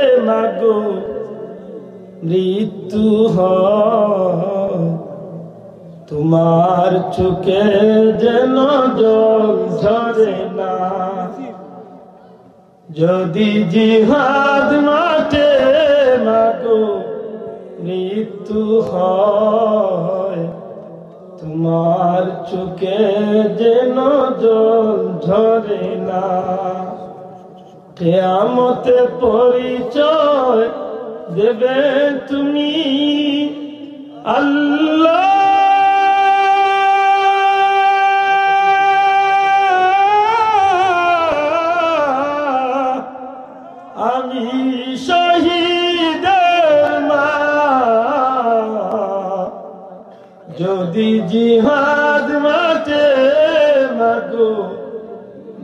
মাগো মৃত্যু হয় তোমার চোখে যেন জল ঝরে না। যদি জিহাদ মাঠে মাগো মৃত্যু হয় তোমার চোখে যেন জল ঝরে না। কিয়ামতে পরিচয় দেবে তুমি আল্লাহ। আমি শহীদের মা, যদি জিহাদ মাঠে মাগো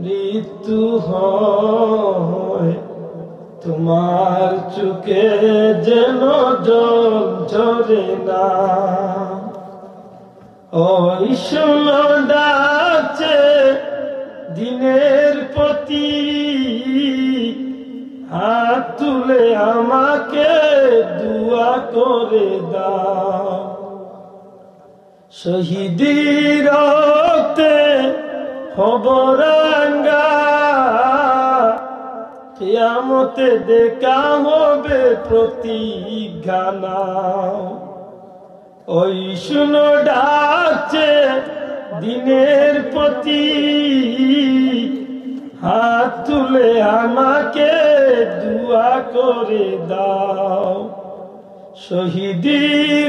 মৃত্যু হয় তোমার চোখে যেন জল ঝরে না। ওই শোনো ডাকছে দিনের প্রতি, হাত তুলে আমাকে দুয়া করে দাও। শহীদি রক্তে হব রাঙ্গা, কিয়ামতে দেখা হবে প্রতিজ্ঞা নাও। ওই শুনো ডাকছে দিনের প্রতি, হাত তুলে আমাকে দুয়া করে দাও। শহীদি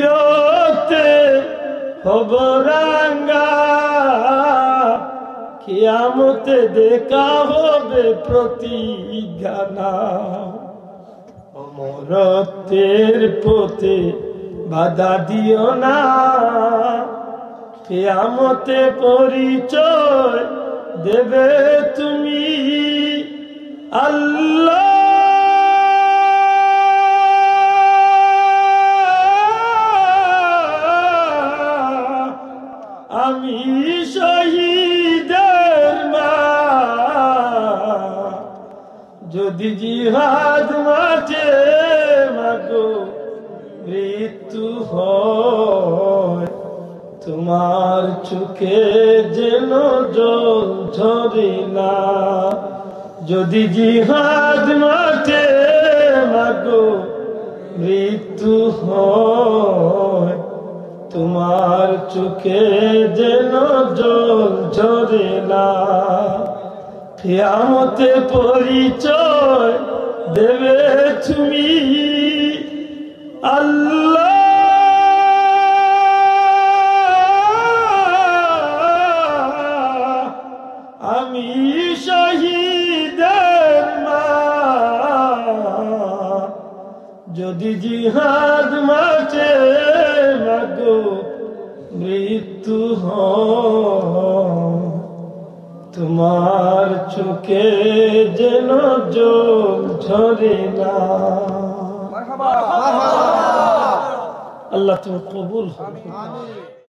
রক্তে হব রাঙ্গা, কিয়ামতে দেখা হবে প্রতিজ্ঞা নাও। অমরত্বের পথে বাধা দিও না, কিয়ামতে পরিচয় দেবে তুমি আল্লাহ। আমি শহীদের মা, যদি জিহাদ মাঠে মাগো মৃত্যু হয় তোমার চোখে যেন জল ঝরে না। যদি জিহাদ মাঠে মাগো মৃত্যু হয় তোমার চোখে যেন জল ঝরে না। কিয়ামতে পরিচয় দেবে তুমি আল্লাহ। আমি শহীদের মা, যদি জিহাদ মাঠে মাগো মৃত্যু হয় তোমার চোখে যেন জল ঝরে না। আল্লাহ তুমি কবুল করো।